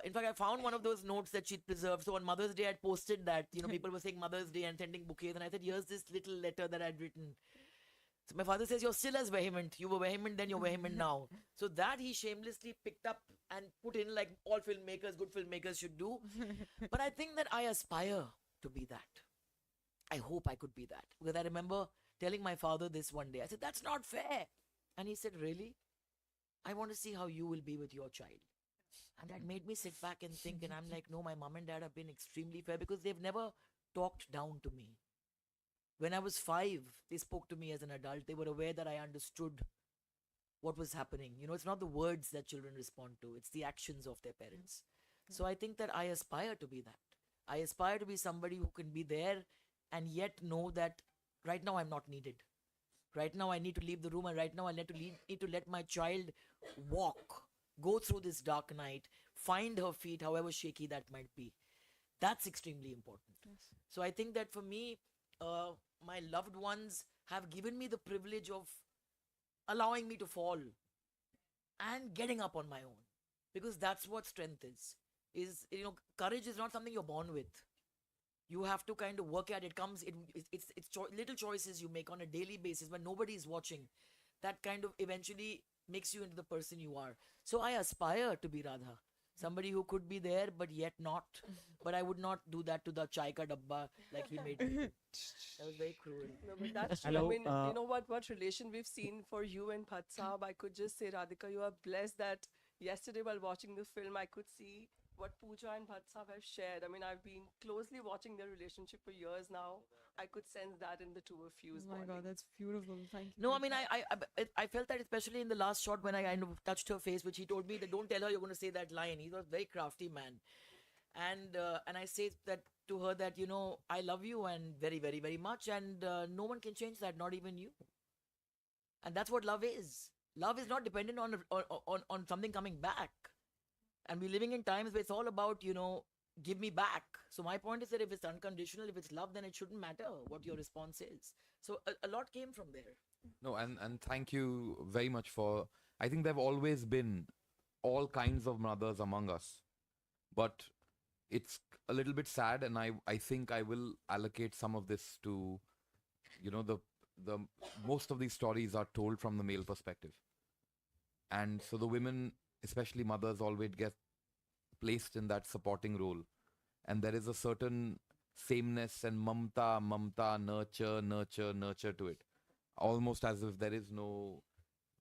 Speaker 2: in fact, I found one of those notes that she'd preserved. So on Mother's Day, I'd posted that. People were saying Mother's Day and sending bouquets. And I said, here's this little letter that I'd written. So my father says, you're still as vehement. You were vehement then, you're vehement now. So that he shamelessly picked up and put in like all filmmakers, good filmmakers should do. But I think that I aspire to be that. I hope I could be that. Because I remember telling my father this one day. I said, that's not fair. And he said, really? I want to see how you will be with your child. And that made me sit back and think. And I'm like, no, my mom and dad have been extremely fair because they've never talked down to me. When I was 5, they spoke to me as an adult. They were aware that I understood what was happening. It's not the words that children respond to, it's the actions of their parents. So I think that I aspire to be that. I aspire to be somebody who can be there and yet know that right now I'm not needed. Right now I need to leave the room, and right now I need to let my child walk, go through this dark night, find her feet, however shaky that might be. That's extremely important.
Speaker 4: Yes.
Speaker 2: So I think that for me, my loved ones have given me the privilege of allowing me to fall and getting up on my own, because that's what strength is courage is not something you're born with. You have to kind of work at it. It's little choices you make on a daily basis when nobody is watching, that kind of eventually makes you into the person you are. So I aspire to be Radha, somebody who could be there but yet not. But I would not do that to the chai ka dabba like he made me do. That was very cruel.
Speaker 12: No, but that's true.
Speaker 11: Hello,
Speaker 12: I mean, you know what relation we've seen for you and Bhatt Saab. I could just say, Radhika, you are blessed that yesterday while watching the film, I could see what Pooja and Bhatsab have shared. I mean, I've been closely watching their relationship for years now. I could sense that in the two of you's
Speaker 4: Oh my God,
Speaker 12: bonding.
Speaker 4: that's beautiful. Thank you.
Speaker 2: No, I
Speaker 4: for
Speaker 2: mean,
Speaker 4: that.
Speaker 2: I felt that especially in the last shot when I kind of touched her face, which he told me that don't tell her you're going to say that line. He was a very crafty man, and I say that to her that I love you and very very very much, and no one can change that, not even you. And that's what love is. Love is not dependent on something coming back. And we're living in times where it's all about give me back. So my point is that if it's unconditional, if it's love, then it shouldn't matter what your response is. So a lot came from there.
Speaker 3: No, and thank you very much for. I think there've always been all kinds of mothers among us, but it's a little bit sad, and I think I will allocate some of this to, the most of these stories are told from the male perspective, and so the women, especially mothers, always get placed in that supporting role, and there is a certain sameness and mamta, nurture to it, almost as if there is no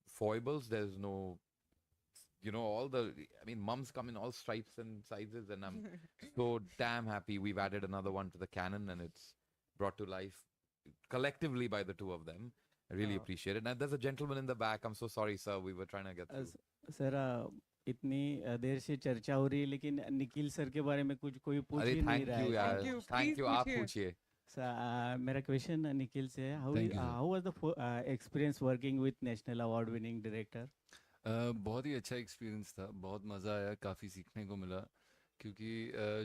Speaker 3: foibles, there's no, all the, I mean, mums come in all stripes and sizes, and I'm so damn happy we've added another one to the canon, and it's brought to life collectively by the two of them. I really appreciate it. And there's a gentleman in the back. I'm so sorry, sir. We were trying to get through.
Speaker 13: Sir इतनी देर से चर्चा हो रही है लेकिन Nikhil sir के बारे में कुछ कोई पूछ
Speaker 3: अरे
Speaker 13: ही नहीं
Speaker 3: थैंक
Speaker 13: रहा
Speaker 3: यू
Speaker 13: है
Speaker 3: यार,
Speaker 4: you.
Speaker 3: थैंक
Speaker 4: Please
Speaker 3: यू, आप
Speaker 4: पूछिए.
Speaker 3: पूछिए.
Speaker 13: मेरा क्वेश्चन निखिल से है
Speaker 5: Thank you, sir.
Speaker 13: how was the experience working with national award winning director?
Speaker 5: बहुत ही अच्छा एक्सपीरियंस था, बहुत मज़ा आया, काफ़ी सीखने को मिला, क्योंकि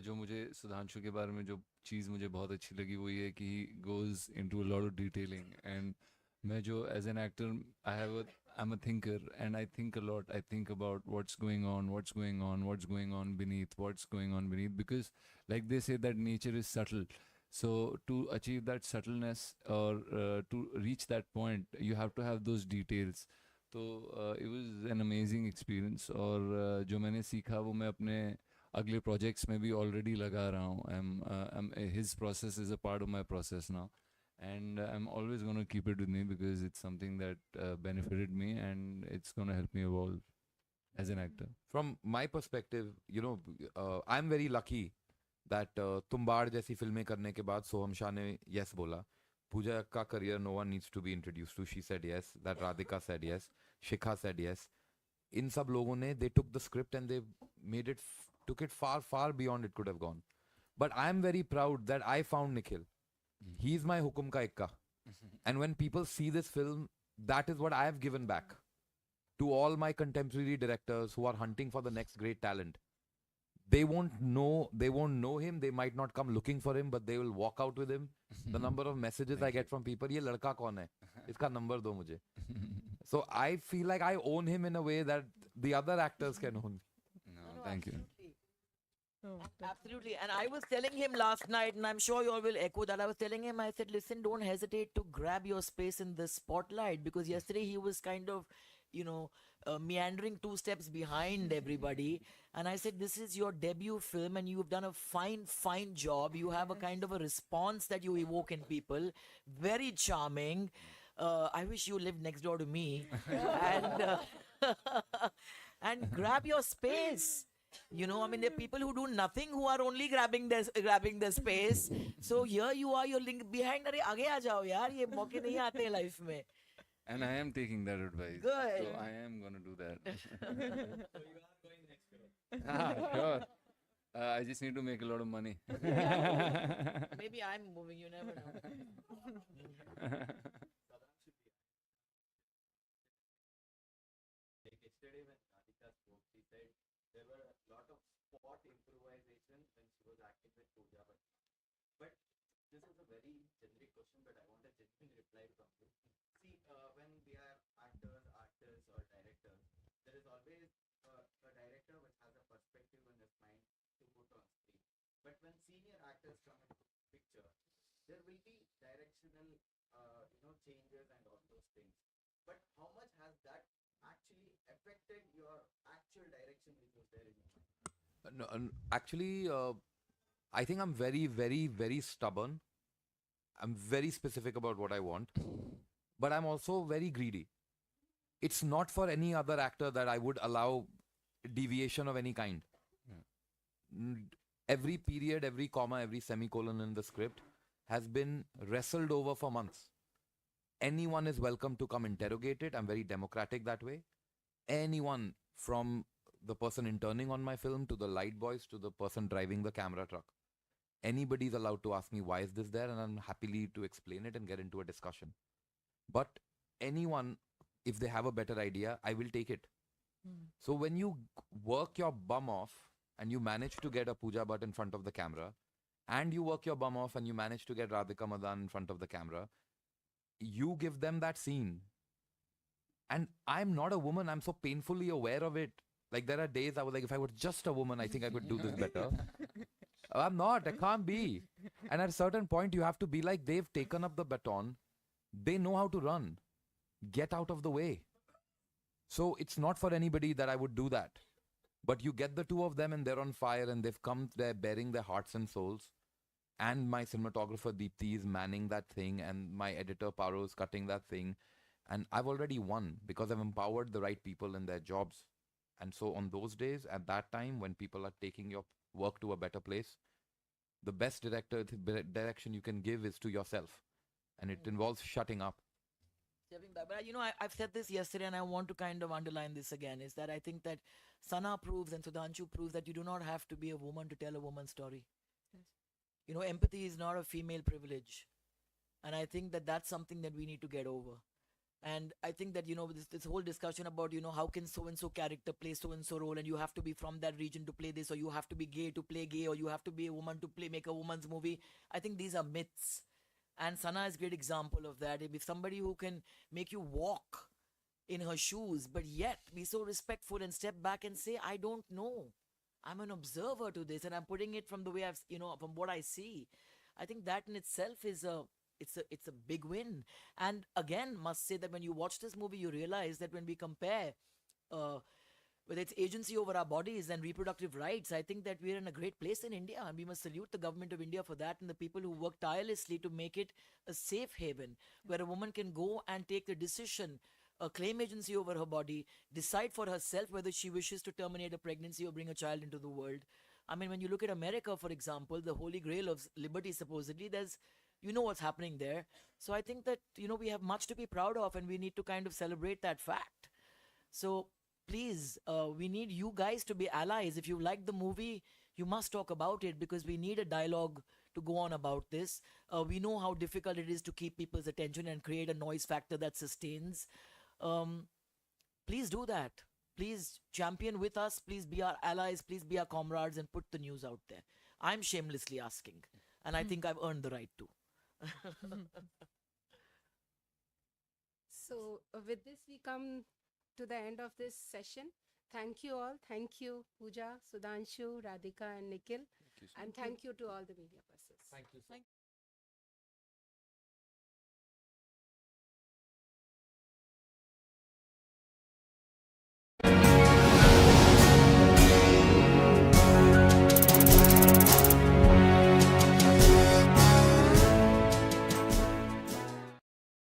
Speaker 5: जो मुझे सुधांशु के बारे में जो चीज़ मुझे बहुत अच्छी लगी वो ये है कि he goes into a lot of detailing, and मैं जो as an actor I am a thinker and I think a lot, I think about what's going on, what's going on beneath, because like they say that nature is subtle. So to achieve that subtleness or to reach that point, you have to have those details. तो it was an amazing experience, और जो मैंने सीखा वो मैं अपने अगले projects में भी already लगा रहा हूँ. His process is a part of my process now, and I'm always going to keep it with me because it's something that benefited me and it's going to help me evolve as an actor.
Speaker 3: From my perspective, I'm very lucky that Tumbbad जैसी फिल्में करने के बाद सोहम शाह ने yes बोला. Pooja का career no one needs to be introduced to. She said yes. That Radhika said yes. Shikha said yes. इन सब लोगों ने, they took the script and they made it, took it far, far beyond it could have gone. But I'm very proud that I found Nikhil. He's my hukum ka ikka. And when people see this film, that is what I have given back to all my contemporary directors who are hunting for the next great talent. They won't know him. They might not come looking for him, but they will walk out with him. The number of messages I get from people, ये लड़का कौन है? इसका number दो मुझे. So I feel like I own him in a way that the other actors can own.
Speaker 5: No, thank you.
Speaker 4: Oh,
Speaker 2: Absolutely. And I was telling him last night, and I'm sure you all will echo that. I was telling him, I said, listen, don't hesitate to grab your space in the spotlight, because yesterday he was kind of, meandering 2 steps behind everybody. And I said, this is your debut film and you've done a fine job. You have a kind of a response that you evoke in people. Very charming. I wish you lived next door to me. And, and grab your space. There are people who do nothing who are only grabbing the space. So here you are, you're behind. Arey, aage aa jao yaar, ye mauke nahi aate hain life mein.
Speaker 5: And I am taking that advice.
Speaker 2: Good.
Speaker 5: So I am going to do that.
Speaker 2: So you are going next
Speaker 5: Ah, sure. I just need to make a lot of money.
Speaker 2: Maybe I'm moving, you never know.
Speaker 14: Like yesterday when Radhika spoke, she said there were a lot of spot improvisation when she was acting with Pooja. But this is a very generic question, but I want a genuine reply from you. See, when we are actors, artists, or directors, there is always a director which has a perspective in his mind to put on screen. But when senior actors come into the picture, there will be directional, changes and all those things. But how much has that actually affected your actual direction which was there in your mind?
Speaker 3: No, actually, I think I'm very, very, very stubborn. I'm very specific about what I want. But I'm also very greedy. It's not for any other actor that I would allow deviation of any kind. every period, every comma, every semicolon in the script has been wrestled over for months. Anyone is welcome to come interrogate it. I'm very democratic that way. Anyone, from the person interning on my film to the light boys to the person driving the camera truck, anybody's allowed to ask me why is this there, and I'm happily to explain it and get into a discussion. But anyone, if they have a better idea, I will take it. So when you work your bum off and you manage to get a Pooja Bhatt in front of the camera, and you work your bum off and you manage to get Radhika Madan in front of the camera, you give them that scene. And I'm not a woman, I'm so painfully aware of it. Like there are days I was like, if I were just a woman, I think I could do this better. I'm not, I can't be. And at a certain point, you have to be like, they've taken up the baton, they know how to run. Get out of the way. So it's not for anybody that I would do that. But you get the two of them and they're on fire and they've come there bearing their hearts and souls. And my cinematographer Deepthi is manning that thing, and my editor Paro is cutting that thing. And I've already won because I've empowered the right people in their jobs. And so on those days, at that time, when people are taking your work to a better place, the best direction you can give is to yourself. And it involves shutting up.
Speaker 2: Stepping back. But I've said this yesterday and I want to kind of underline this again, is that I think that Sanaa proves and Sudhanshu proves that you do not have to be a woman to tell a woman's story. Empathy is not a female privilege. And I think that that's something that we need to get over. And I think that, this whole discussion about, how can so-and-so character play so-and-so role, and you have to be from that region to play this, or you have to be gay to play gay, or you have to be a woman to make a woman's movie. I think these are myths. And Sanaa is a great example of that. If somebody who can make you walk in her shoes, but yet be so respectful and step back and say, I don't know. I'm an observer to this, and I'm putting it from the way from what I see. I think that in itself is it's a big win. And again, must say that when you watch this movie, you realize that when we compare whether it's agency over our bodies and reproductive rights, I think that we're in a great place in India, and we must salute the government of India for that, and the people who work tirelessly to make it a safe haven where a woman can go and take the decision, claim agency over her body, decide for herself whether she wishes to terminate a pregnancy or bring a child into the world. I mean, when you look at America, for example, the holy grail of liberty, supposedly, there's what's happening there. So I think that we have much to be proud of, and we need to kind of celebrate that fact. So please, we need you guys to be allies. If you like the movie, you must talk about it, because we need a dialogue to go on about this. We know how difficult it is to keep people's attention and create a noise factor that sustains. Please do that. Please champion with us. Please be our allies. Please be our comrades and put the news out there. I'm shamelessly asking, and I think I've earned the right to.
Speaker 1: So, with this, we come to the end of this session. Thank you all. Thank you, Pooja, Sudhanshu, Radhika, and Nikhil.
Speaker 3: Thank you so
Speaker 1: And thank you to all the media persons.
Speaker 2: Thank you.